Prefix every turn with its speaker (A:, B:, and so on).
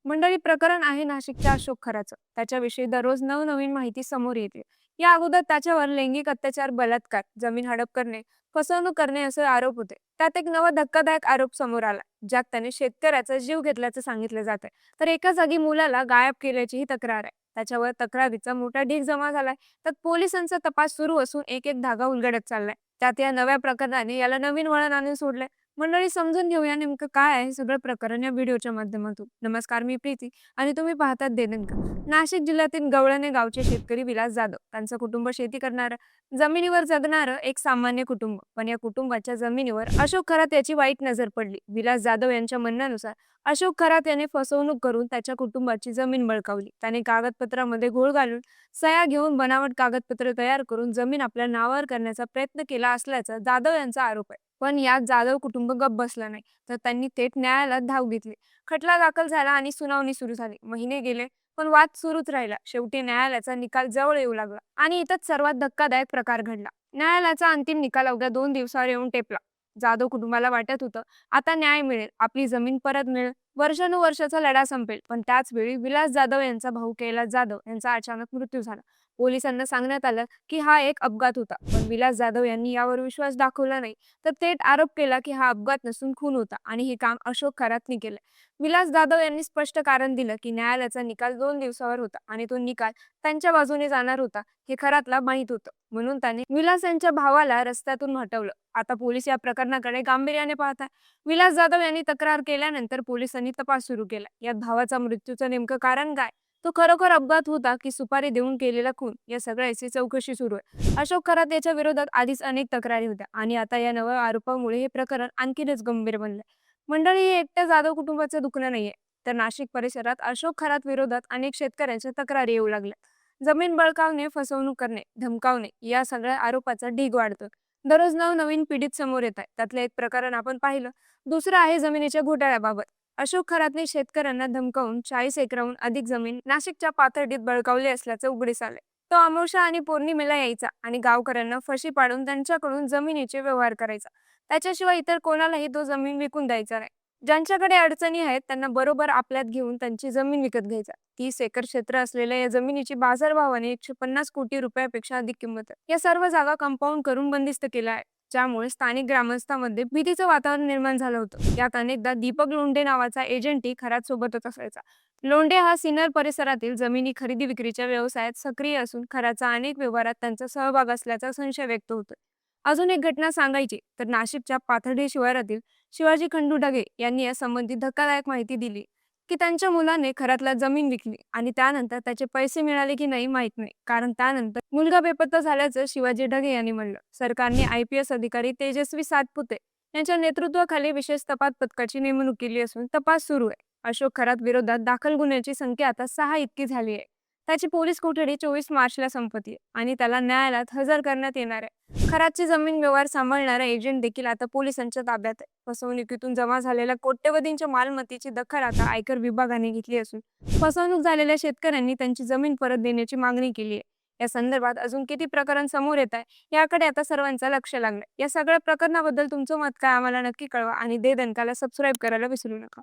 A: मंडळी प्रकरण आहे नाशिकच्या अशोक खराचं. त्याच्याविषयी दररोज नवनवीन माहिती समोर येते. या अगोदर त्याच्यावर लैंगिक अत्याचार, बलात्कार, जमीन हडप करणे, फसवणूक करणे असे आरोप होते. त्यात एक नवा धक्कादायक आरोप समोर आला, ज्यात त्याने शेतकऱ्याचा जीव घेतल्याचं सांगितलं जात आहे. तर एका जागी मुलाला गायब केल्याचीही तक्रार आहे. त्याच्यावर तक्रारीचा मोठा ढीग जमा झालाय. त्यात पोलिसांचा तपास सुरू असून एक एक धागा उलगडत चाललाय. त्यात या नव्या प्रकरणाने याला नवीन वळण आणून सोडलंय. मंडळी समजून घेऊया नेमकं काय आहे सगळं प्रकरण या व्हिडिओच्या माध्यमातून. नमस्कार, मी प्रीती आणि तुम्ही पाहतात देनंका. नाशिक जिल्ह्यातील गवळणे गावचे शेतकरी विलास जाधव, त्यांचं कुटुंब शेती करणारं, जमिनीवर जगणारं एक सामान्य कुटुंब. पण या कुटुंबाच्या जमिनीवर अशोक खरात याची वाईट नजर पडली. विलास जाधव यांच्या म्हणण्यानुसार अशोक खरात याने फसवणूक करून त्याच्या कुटुंबाची जमीन बळकावली. त्याने कागदपत्रामध्ये घोळ घालून सह्या घेऊन बनावट कागदपत्र तयार करून जमीन आपल्या नावावर करण्याचा प्रयत्न केला असल्याचा जाधव यांचा आरोप आहे. पण यात जाधव कुटुंब गप्प बसलं नाही, तर त्यांनी थेट न्यायालयात धाव घेतली. खटला दाखल झाला आणि सुनावणी सुरू झाली. महिने गेले, पण वाद सुरूच राहिला. शेवटी न्यायालयाचा निकाल जवळ येऊ लागला आणि इथंच सर्वात धक्कादायक प्रकार घडला. न्यायालयाचा अंतिम निकाल अवघ्या 2 दिवसावर येऊन टेपला. जाधव कुटुंबाला वाटत होतं, आता न्याय मिळेल, आपली जमीन परत मिळेल, वर्षानुवर्षाचा लढा संपेल. पण त्याच वेळी विलास जाधव यांचा भाऊ कैलास जाधव यांचा अचानक मृत्यू झाला. पोलिसांना सांगण्यात आलं की हा एक अपघात होता, पण विलास जाधव यांनी यावर विश्वास दाखवला नाही, तर थेट आरोप केला की हा अपघात नसून खून होता आणि हे काम अशोक खरातनी केलं. विलास जाधव यांनी स्पष्ट कारण दिलं की न्यायालयाचा निकाल 2 दिवसावर होता आणि तो निकाल त्यांच्या बाजूने जाणार होता हे खरातला माहित होतं. म्हणून त्याने विलास यांच्या भावाला रस्त्यातून हटवलं. आता पोलीस या प्रकरणाकडे गांभीर्याने पाहतात. विलास जाधव यांनी तक्रार केल्यानंतर पोलिसांनी तपास सुरू केला. यात भावाचा मृत्यूचं नेमकं कारण काय, तो खरोखर अपघात होता की सुपारी देऊन केलेला खून, या सगळ्याची चौकशी सुरू आहे. अशोक खरात याच्या विरोधात आधीच अनेक तक्रारी होत्या आणि आता या नव्या आरोपामुळे हे प्रकरण आणखीनच गंभीर बनलंय. मंडळी, हे एकट्या जाधव कुटुंबाचं दुखणं नाहीये, तर नाशिक परिसरात अशोक खरात विरोधात अनेक शेतकऱ्यांच्या तक्रारी येऊ लागल्या. जमीन बळकावणे, फसवणूक करणे, धमकावणे या सगळ्या आरोपाचा ढीग वाढतो. दररोज नवनवीन पीडित समोर येत आहे. त्यातलं एक प्रकरण आपण पाहिलं. दुसरं आहे जमिनीच्या घोटाळ्याबाबत. अशोक खरातने शेतकऱ्यांना धमकावून 40 एकराहून अधिक जमीन नाशिकच्या पाथर्डीत बळकावली असल्याचं उघडीस आलंय. तो अमावस्या आणि पौर्णिमेला यायचा आणि गावकऱ्यांना फशी पाडून त्यांच्याकडून जमिनीचे व्यवहार करायचा. त्याच्याशिवाय इतर कोणालाही तो जमीन विकून द्यायचा नाही. ज्यांच्याकडे अडचणी आहेत त्यांना बरोबर आपल्यात घेऊन त्यांची जमीन विकत घ्यायचा. 30 एकर क्षेत्र असलेल्या या जमिनीची बाजारभावाने 150 कोटी रुपयापेक्षा अधिक किंमत आहे. या सर्व जागा कंपाऊंड करून बंदिस्त केल्या आहे, ज्यामुळे स्थानिक ग्रामस्थांमध्ये भीतीचं वातावरण निर्माण झालं होतं. यात अनेकदा दीपक लोंढे नावाचा एजंटही खरात सोबतच असायचा. लोंढे हा सिन्नर परिसरातील जमिनी खरेदी विक्रीच्या व्यवसायात सक्रिय असून खराचा अनेक व्यवहारात त्यांचा सहभाग असल्याचा संशय व्यक्त होतोय. अजून एक घटना सांगायची तर नाशिकच्या पाथर्डी शिवारातील शिवाजी खंडू ढगे यांनी यासंबंधी धक्कादायक माहिती दिली की त्यांच्या मुलाने खरातला जमीन विकली आणि त्यानंतर त्याचे पैसे मिळाले की नाही माहित नाही, कारण त्यानंतर मुलगा बेपत्ता झाल्याचं शिवाजी ढगे यांनी म्हणलं. सरकारने IPS अधिकारी तेजस्वी सातपुते यांच्या नेतृत्वाखाली विशेष तपास पथकाची नेमणूक केली असून तपास सुरू आहे. अशोक खरात विरोधात दाखल गुन्ह्याची संख्या आता 6 इतकी झाली आहे. त्याची पोलीस कोठडी 24 मार्चला संपती आणि त्याला न्यायालयात हजर करण्यात येणार आहे. खरातची जमीन व्यवहार सांभाळणारा एजंट देखील आता पोलिसांच्या ताब्यात आहे. फसवणुकीतून जमा झालेल्या कोट्यवधींच्या मालमत्तेची दखल आता आयकर विभागाने घेतली असून फसवणूक झालेल्या शेतकऱ्यांनी त्यांची जमीन परत देण्याची मागणी केली आहे. या संदर्भात अजून किती प्रकरण समोर येत आहे याकडे आता सर्वांचं लक्ष लागलंय. या सगळ्या प्रकरणाबद्दल तुमचं मत काय, आम्हाला नक्की कळवा आणि दे दणकाला सबस्क्राईब करायला विसरू नका.